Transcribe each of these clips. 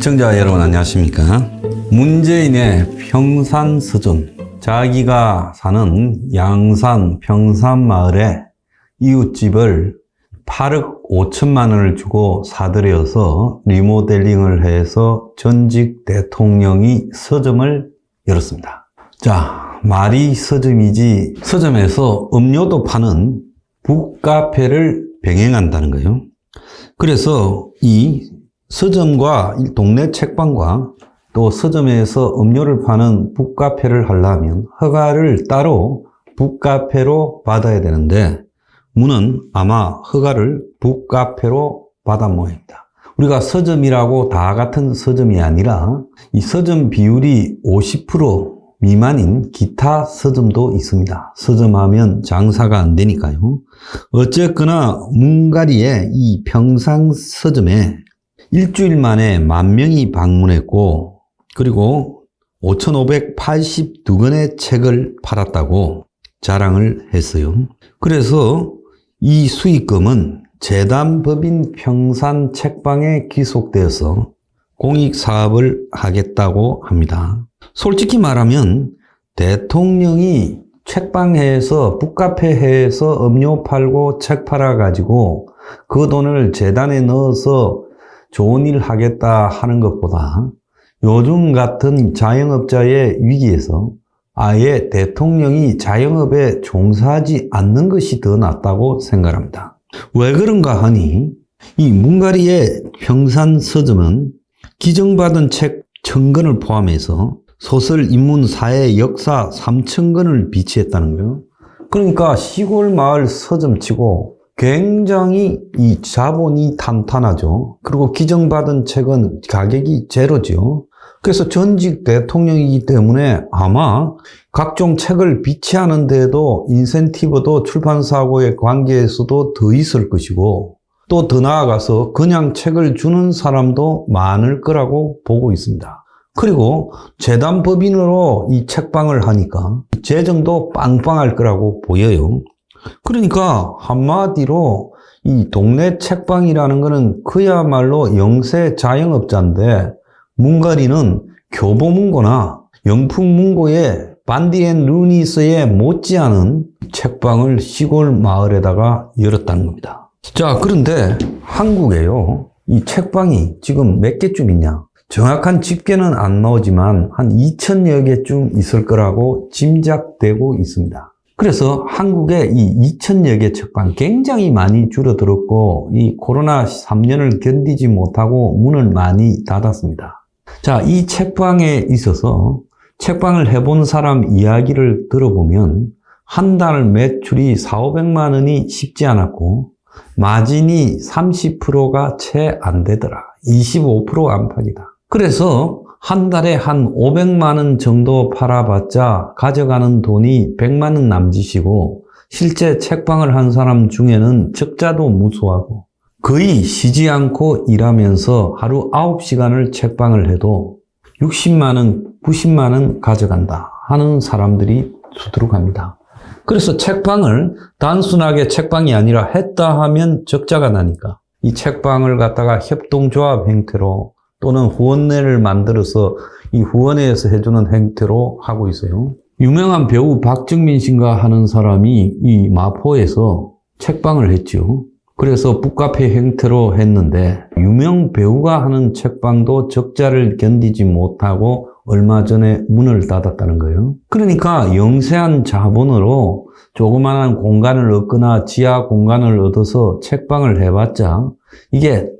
시청자 여러분 안녕하십니까? 문재인의 평산서점, 자기가 사는 양산 평산마을에 이웃집을 8억 5천만 원을 주고 사들여서 리모델링을 해서 전직 대통령이 서점을 열었습니다. 자, 말이 서점이지 서점에서 음료도 파는 북카페를 병행한다는 거예요. 그래서 이 서점과 동네 책방과 또 서점에서 음료를 파는 북카페를 하려면 허가를 따로 북카페로 받아야 되는데 문은 아마 허가를 북카페로 받은 모양입니다. 우리가 서점이라고 다 같은 서점이 아니라 이 서점 비율이 50% 미만인 기타 서점도 있습니다. 서점하면 장사가 안 되니까요. 어쨌거나 문가리의 이 평산서점에 일주일 만에 10,000명이 방문했고, 그리고 5,582권의 책을 팔았다고 자랑을 했어요. 그래서 이 수익금은 재단법인 평산책방에 기속되어서 공익사업을 하겠다고 합니다. 솔직히 말하면 대통령이 책방해서 북카페해서 음료 팔고 책 팔아가지고 그 돈을 재단에 넣어서 좋은 일 하겠다 하는 것보다 요즘 같은 자영업자의 위기에서 아예 대통령이 자영업에 종사하지 않는 것이 더 낫다고 생각합니다. 왜 그런가 하니 이 문가리의 평산서점은 기증받은 책 1,000권을 포함해서 소설, 인문, 사회, 역사 3,000권을 비치했다는 거예요. 그러니까 시골 마을 서점치고 굉장히 이 자본이 탄탄하죠. 그리고 기증받은 책은 가격이 제로죠. 그래서 전직 대통령이기 때문에 아마 각종 책을 비치하는데도 인센티브도 출판사하고의 관계에서도 더 있을 것이고 또 더 나아가서 그냥 책을 주는 사람도 많을 거라고 보고 있습니다. 그리고 재단법인으로 이 책방을 하니까 재정도 빵빵할 거라고 보여요. 그러니까 한마디로 이 동네 책방이라는 거는 그야말로 영세 자영업자인데 문가리는 교보문고나 영풍문고의 반디앤 루니스에 못지않은 책방을 시골 마을에다가 열었다는 겁니다. 자, 그런데 한국에요, 이 책방이 지금 몇 개쯤 있냐? 정확한 집계는 안 나오지만 한 2,000여 개쯤 있을 거라고 짐작되고 있습니다. 그래서 한국의 이 2,000여 개 책방 굉장히 많이 줄어들었고 이 코로나 3년을 견디지 못하고 문을 많이 닫았습니다. 자, 이 책방에 있어서 책방을 해본 사람 이야기를 들어보면 한 달 매출이 400~500만 원이 쉽지 않았고 마진이 30%가 채 안 되더라. 25% 안팎이다. 그래서 한 달에 한 500만 원 정도 팔아봤자 가져가는 돈이 100만 원 남짓이고 실제 책방을 한 사람 중에는 적자도 무수하고 거의 쉬지 않고 일하면서 하루 9시간을 책방을 해도 60만 원, 90만 원 가져간다 하는 사람들이 수두룩합니다. 그래서 책방을 단순하게 책방이 아니라 했다 하면 적자가 나니까 이 책방을 갖다가 협동조합 형태로 또는 후원회를 만들어서 이 후원회에서 해주는 형태로 하고 있어요. 유명한 배우 박정민 씨인가 하는 사람이 이 마포에서 책방을 했죠. 그래서 북카페 형태로 했는데 유명 배우가 하는 책방도 적자를 견디지 못하고 얼마 전에 문을 닫았다는 거예요. 그러니까 영세한 자본으로 조그마한 공간을 얻거나 지하 공간을 얻어서 책방을 해봤자 이게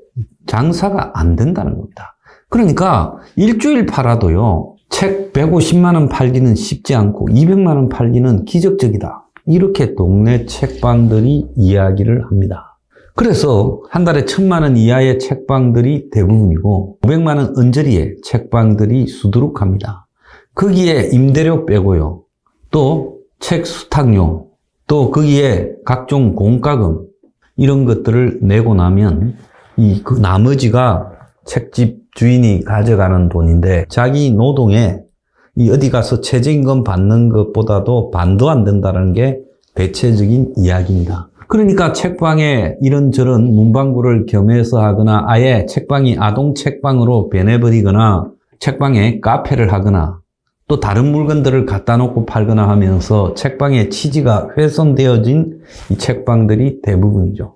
장사가 안 된다는 겁니다. 그러니까 일주일 팔아도요, 책 150만 원 팔기는 쉽지 않고 200만 원 팔기는 기적적이다. 이렇게 동네 책방들이 이야기를 합니다. 그래서 한 달에 1,000만 원 이하의 책방들이 대부분이고 500만 원 언저리의 책방들이 수두룩합니다. 거기에 임대료 빼고요, 또 책 수탁료, 또 거기에 각종 공과금 이런 것들을 내고 나면 그 나머지가 책집 주인이 가져가는 돈인데 자기 노동에 이 어디 가서 최저임금 받는 것보다도 반도 안 된다는 게 대체적인 이야기입니다. 그러니까 책방에 이런저런 문방구를 겸해서 하거나 아예 책방이 아동 책방으로 변해버리거나 책방에 카페를 하거나 또 다른 물건들을 갖다 놓고 팔거나 하면서 책방의 취지가 훼손되어진 이 책방들이 대부분이죠.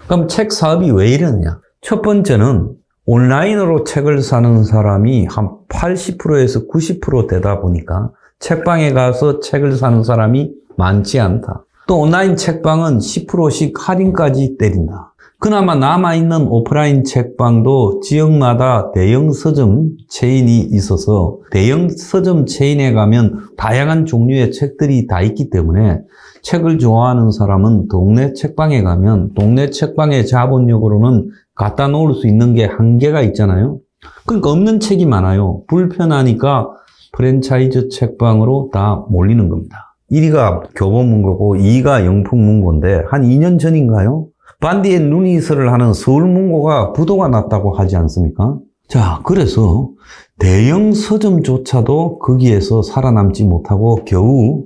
그럼 책 사업이 왜 이러느냐? 첫 번째는 온라인으로 책을 사는 사람이 한 80%에서 90% 되다 보니까 책방에 가서 책을 사는 사람이 많지 않다. 또 온라인 책방은 10%씩 할인까지 때린다. 그나마 남아있는 오프라인 책방도 지역마다 대형 서점 체인이 있어서 대형 서점 체인에 가면 다양한 종류의 책들이 다 있기 때문에 책을 좋아하는 사람은 동네 책방에 가면 동네 책방의 자본력으로는 갖다 놓을 수 있는 게 한계가 있잖아요. 그러니까 없는 책이 많아요. 불편하니까 프랜차이즈 책방으로 다 몰리는 겁니다. 1위가 교보문고고 2위가 영풍문고인데 한 2년 전인가요? 반디에 루닛을 하는 서울문고가 부도가 났다고 하지 않습니까? 자, 그래서 대형 서점조차도 거기에서 살아남지 못하고 겨우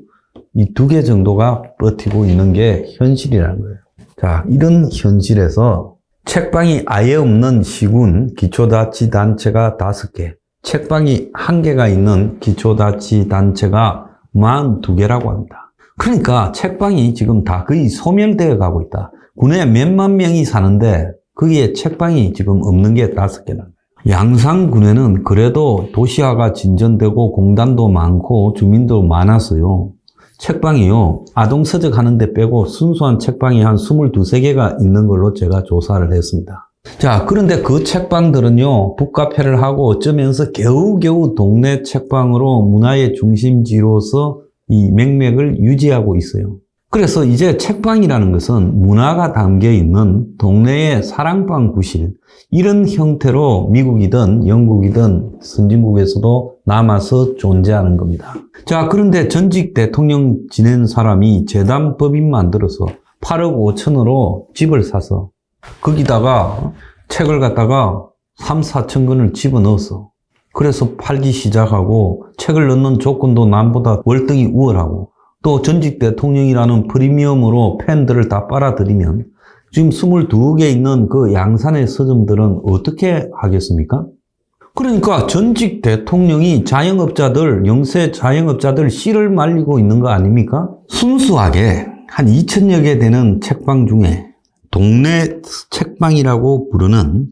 이 2개 정도가 버티고 있는 게 현실이라는 거예요. 자, 이런 현실에서 책방이 아예 없는 시군 기초자치단체가 5개, 책방이 1개가 있는 기초자치단체가 42개라고 합니다. 그러니까 책방이 지금 다 거의 소멸되어 가고 있다. 군에 몇만 명이 사는데 거기에 책방이 지금 없는 게 5개나. 양산군에는 그래도 도시화가 진전되고 공단도 많고 주민도 많았어요. 책방이요, 아동서적 하는 데 빼고 순수한 책방이 한 22, 3개가 있는 걸로 제가 조사를 했습니다. 자, 그런데 그 책방들은요, 북카페를 하고 어쩌면서 겨우겨우 동네 책방으로 문화의 중심지로서 이 맥락을 유지하고 있어요. 그래서 이제 책방이라는 것은 문화가 담겨 있는 동네의 사랑방 구실, 이런 형태로 미국이든 영국이든 선진국에서도 남아서 존재하는 겁니다. 자, 그런데 전직 대통령 지낸 사람이 재단법인 만들어서 8억 5천으로 집을 사서 거기다가 책을 갖다가 3, 4천 권을 집어넣었어. 그래서 팔기 시작하고 책을 넣는 조건도 남보다 월등히 우월하고 또 전직 대통령이라는 프리미엄으로 팬들을 다 빨아들이면 지금 22개 있는 그 양산의 서점들은 어떻게 하겠습니까? 그러니까 전직 대통령이 자영업자들, 영세 자영업자들 씨를 말리고 있는 거 아닙니까? 순수하게 한 2천여 개 되는 책방 중에 동네 책방이라고 부르는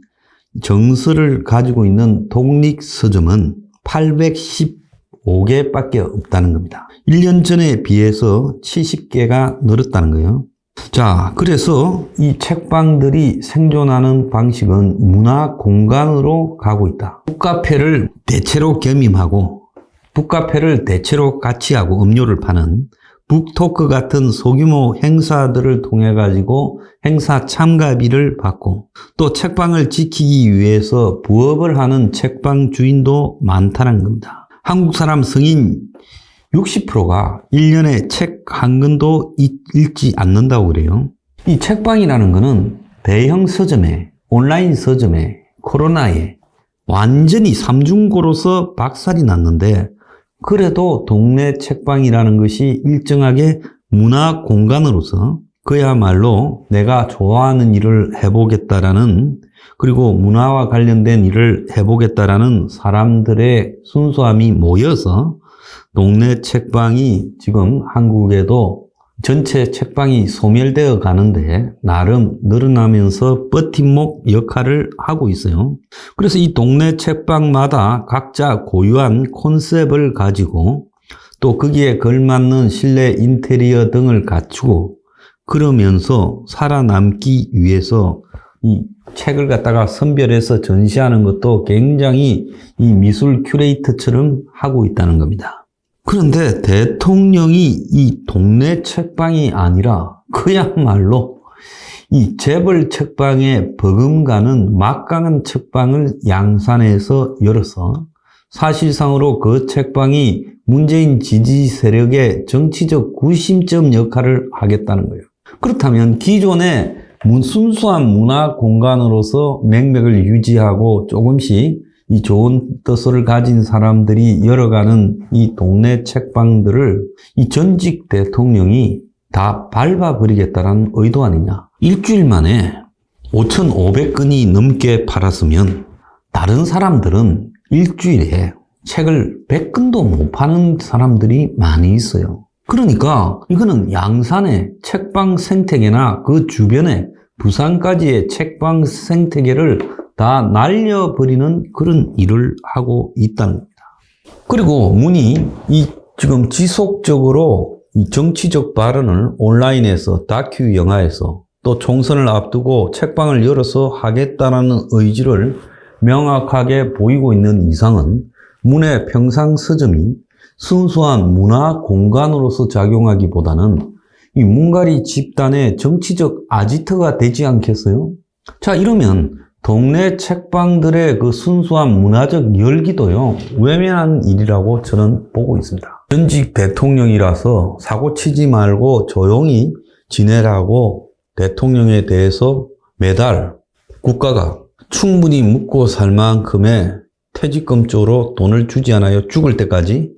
정서를 가지고 있는 독립서점은 815개밖에 없다는 겁니다. 1년 전에 비해서 70개가 늘었다는 거예요. 자, 그래서 이 책방들이 생존하는 방식은 문화 공간으로 가고 있다. 북카페를 대체로 겸임하고 북카페를 대체로 같이 하고 음료를 파는 북토크 같은 소규모 행사들을 통해 가지고 행사 참가비를 받고 또 책방을 지키기 위해서 부업을 하는 책방 주인도 많다는 겁니다. 한국 사람 성인 60%가 1년에 책 한 권도 읽지 않는다고 그래요. 이 책방이라는 거는 대형 서점에, 온라인 서점에, 코로나에 완전히 삼중고로서 박살이 났는데 그래도 동네 책방이라는 것이 일정하게 문화 공간으로서 그야말로 내가 좋아하는 일을 해보겠다라는 그리고 문화와 관련된 일을 해보겠다라는 사람들의 순수함이 모여서 동네 책방이 지금 한국에도 전체 책방이 소멸되어 가는데 나름 늘어나면서 버팀목 역할을 하고 있어요. 그래서 이 동네 책방마다 각자 고유한 콘셉트를 가지고 또 거기에 걸맞는 실내 인테리어 등을 갖추고 그러면서 살아남기 위해서 이 책을 갖다가 선별해서 전시하는 것도 굉장히 이 미술 큐레이터처럼 하고 있다는 겁니다. 그런데 대통령이 이 동네 책방이 아니라 그야말로 이 재벌 책방에 버금가는 막강한 책방을 양산해서 열어서 사실상으로 그 책방이 문재인 지지 세력의 정치적 구심점 역할을 하겠다는 거예요. 그렇다면 기존의 순수한 문화 공간으로서 맥락을 유지하고 조금씩 이 좋은 뜻을 가진 사람들이 열어가는 이 동네 책방들을 이 전직 대통령이 다 밟아버리겠다는 의도 아니냐. 일주일 만에 5,500건이 넘게 팔았으면 다른 사람들은 일주일에 책을 100권도 못 파는 사람들이 많이 있어요. 그러니까 이거는 양산의 책방 생태계나 그 주변에 부산까지의 책방 생태계를 다 날려버리는 그런 일을 하고 있다는 겁니다. 그리고 문이 지금 지속적으로 이 정치적 발언을 온라인에서 다큐 영화에서 또 총선을 앞두고 책방을 열어서 하겠다라는 의지를 명확하게 보이고 있는 이상은 문의 평상 서점이 순수한 문화 공간으로서 작용하기보다는 이 문갈이 집단의 정치적 아지트가 되지 않겠어요? 자, 이러면 동네 책방들의 그 순수한 문화적 열기도요, 외면한 일이라고 저는 보고 있습니다. 전직 대통령이라서 사고 치지 말고 조용히 지내라고 대통령에 대해서 매달 국가가 충분히 묵고 살 만큼의 퇴직금 쪽으로 돈을 주지 않아요. 죽을 때까지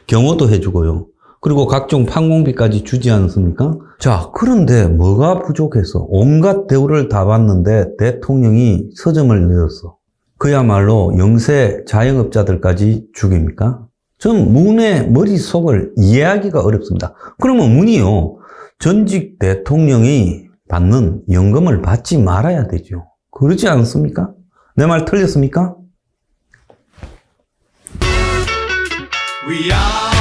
경호도 해주고요. 그리고 각종 판공비까지 주지 않습니까? 자, 그런데 뭐가 부족해서 온갖 대우를 다 받는데 대통령이 서점을 내었어. 그야말로 영세 자영업자들까지 죽입니까? 전 문의 머릿속을 이해하기가 어렵습니다. 그러면 문이요, 전직 대통령이 받는 연금을 받지 말아야 되죠. 그러지 않습니까? 내 말 틀렸습니까? We are